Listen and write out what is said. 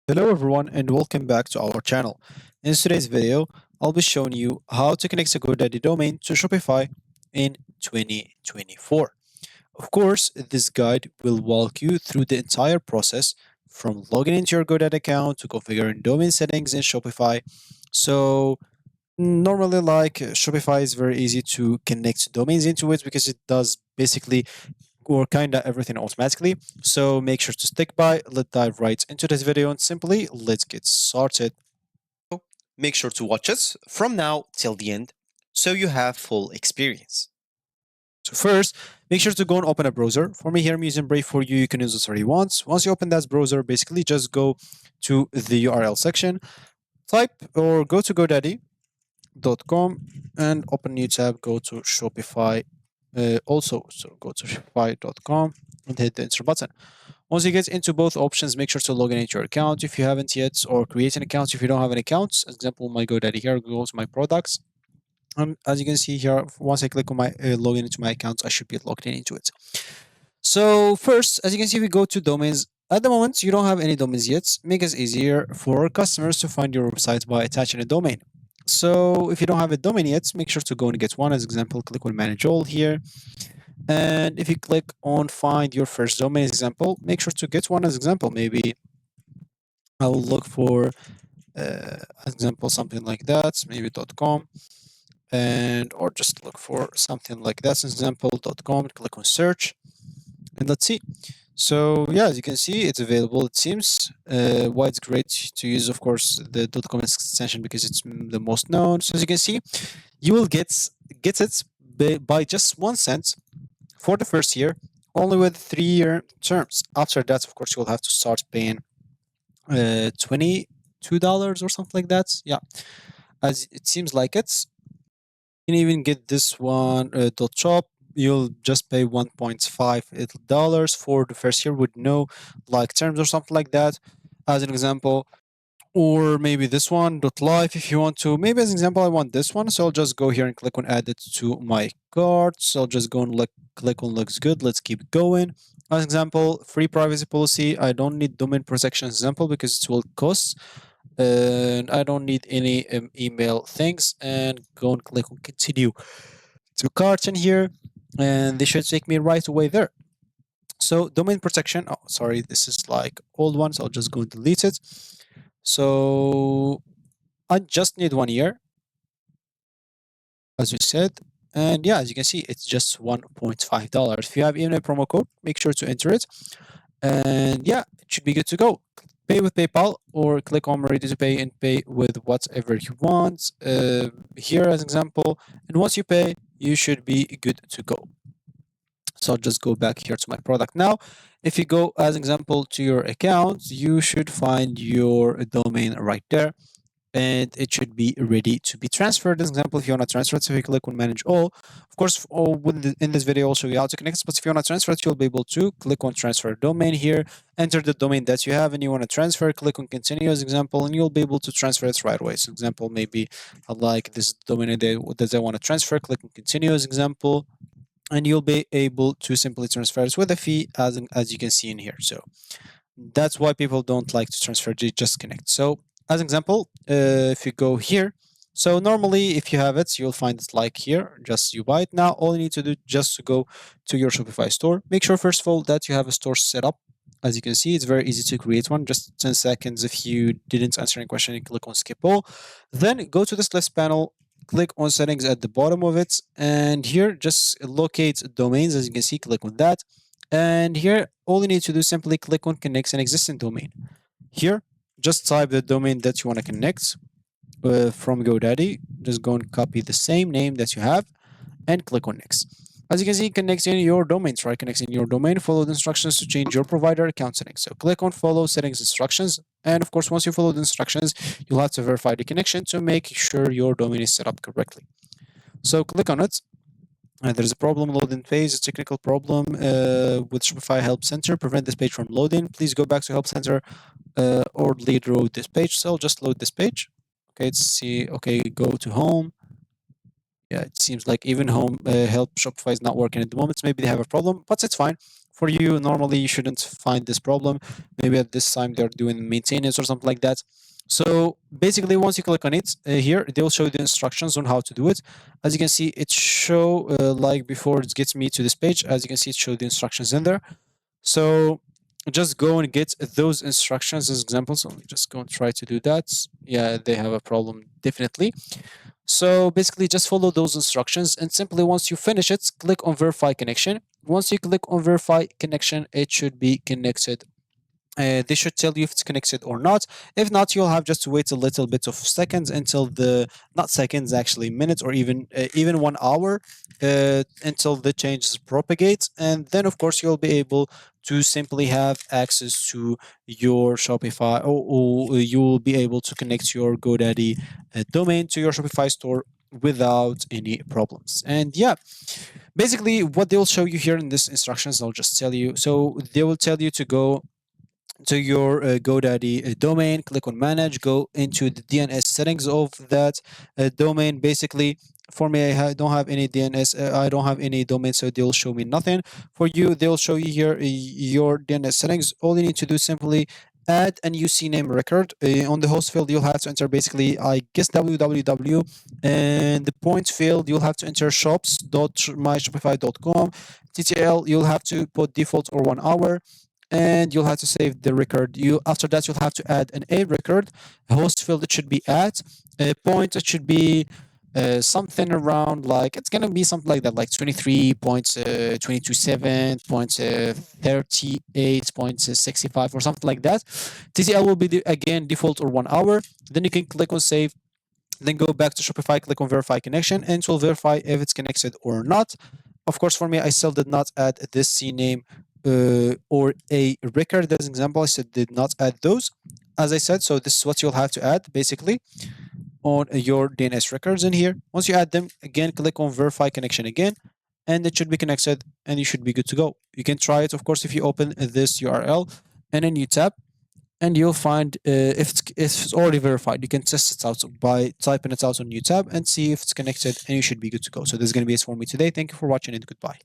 Hello everyone and welcome back to our channel. In today's video, I'll be showing you how to connect a GoDaddy domain to Shopify in 2024. Of course, this guide will walk you through the entire process from logging into your GoDaddy account to configuring domain settings in Shopify. So normally Shopify is very easy to connect domains into it because it does basically or kinda everything automatically. So make sure to stick by. Let's dive right into this video and simply let's get started. Make sure to watch it from now till the end so you have full experience. So first, make sure to go and open a browser. For me here, I'm using Brave for you. You can use this whatever you want. Once you open that browser, basically just go to the URL section, type or go to GoDaddy.com and open a new tab, go to Shopify so go to shopify.com and hit the enter button. Once you get into both options, make sure to log in into your account if you haven't yet, or create an account if you don't have an account. As example, my GoDaddy here, go to my products. As you can see here, once I click on my login into my account, I should be logged in into it. So first, as you can see, we go to domains. At the moment, you don't have any domains yet. Make it easier for customers to find your website by attaching a domain. So if you don't have a domain yet, make sure to go and get one. As example, click on manage all here. And if you click on find your first domain example, make sure to get one as example. Maybe I'll look for example something like that, maybe .com, and or just look for something like that, example.com. Click on search, and let's see. So yeah, as you can see, it's available. It seems why it's great to use, of course, the .com extension because it's the most known. So as you can see, you will get it by just 1 cent for the first year, only with 3-year terms. After that, of course, you'll have to start paying $22 or something like that. Yeah, as it seems like it's. You can even get this one .shop. You'll just pay $1.5 for the first year with no terms or something like that. As an example, or maybe this one .live if you want to. Maybe as an example, I want this one, so I'll just go here and click on add it to my cart. So I'll just go and click on looks good. Let's keep going. As an example, free privacy policy. I don't need domain protection example because it will cost. And I don't need any email things. And go and click on continue to cart in here, and they should take me right away there. So domain protection. Oh, sorry, this is like old one, so I'll just go and delete it. So I just need 1 year, as we said. And yeah, as you can see, it's just $1.5. If you have even a promo code, make sure to enter it. And yeah, it should be good to go. Pay with PayPal or click on ready to pay and pay with whatever you want. Here as an example. And once you pay, you should be good to go. So I'll just go back here to my product now. If you go as an example to your account, you should find your domain right there, and it should be ready to be transferred. As an example, if you want to transfer it, so if you click on manage all, of course, in this video, I'll show you how to connect, but if you want to transfer it, you'll be able to click on transfer domain here, enter the domain that you have and you want to transfer, click on continue as example, and you'll be able to transfer it right away. So example, maybe I like this domain that I want to transfer, click on continue as example, and you'll be able to simply transfer it with a fee as you can see in here. So that's why people don't like to transfer, they just connect. So as an example, if you go here, so normally if you have it, you'll find it like here, just you buy it. Now all you need to do just to go to your Shopify store. Make sure first of all that you have a store set up. As you can see, it's very easy to create one, just 10 seconds. If you didn't answer any question, you click on skip all. Then go to this list panel, click on settings at the bottom of it, and here just locate domains. As you can see, click on that. And here, all you need to do simply click on connect an existing domain. Here, just type the domain that you want to connect from GoDaddy. Just go and copy the same name that you have and click on next. As you can see, connecting your domain. Try connecting your domain. Follow the instructions to change your provider account settings. So click on follow settings instructions. And of course, once you follow the instructions, you'll have to verify the connection to make sure your domain is set up correctly. So click on it. There's a problem loading phase, a technical problem with Shopify Help Center. Prevent this page from loading. Please go back to Help Center or load this page. So I'll just load this page. Okay, let's see. Okay, go to home. Yeah, it seems like even home help Shopify is not working at the moment. Maybe they have a problem, but it's fine. For you, normally you shouldn't find this problem. Maybe at this time they're doing maintenance or something like that. So basically, once you click on it here, they'll show you the instructions on how to do it. As you can see, it show like before it gets me to this page. As you can see, it showed the instructions in there. So just go and get those instructions as examples. So just go and try to do that. Yeah, they have a problem definitely. So basically just follow those instructions and simply once you finish it, click on verify connection. Once you click on verify connection, it should be connected. They should tell you if it's connected or not. If not, you'll have just to wait a little bit of seconds until not seconds, actually minutes, or even 1 hour until the changes propagate. And then, of course, you'll be able to simply have access to your Shopify, or you will be able to connect your GoDaddy domain to your Shopify store without any problems. And yeah, basically what they'll show you here in this instructions, I'll just tell you. So they will tell you to go to your GoDaddy domain, click on manage, go into the DNS settings of that domain. Basically, for me, don't have any DNS, I don't have any domain, so they'll show me nothing. For you, they'll show you here your DNS settings. All you need to do is simply add a new CNAME record. On the host field, you'll have to enter basically, I guess, www, and the point field, you'll have to enter shops.myshopify.com. TTL, you'll have to put default or 1 hour, and you'll have to save the record. After that, you'll have to add an A record. A host field, it should be at a point, it should be something around, like it's gonna be something like that, like 23.227.38.65 or something like that. TCL will be again default or 1 hour. Then you can click on save, then go back to Shopify, click on verify connection, and it will verify if it's connected or not. Of course, for me, I still did not add this CNAME or a record as an example. I said did not add those, as I said. So this is what you'll have to add basically on your DNS records in here. Once you add them, again, click on verify connection again, and it should be connected, and you should be good to go. You can try it, of course, if you open this URL and then you tap, and you'll find if it's already verified. You can test it out by typing it out on your tab and see if it's connected, and you should be good to go. So this is going to be it for me today. Thank you for watching, and goodbye.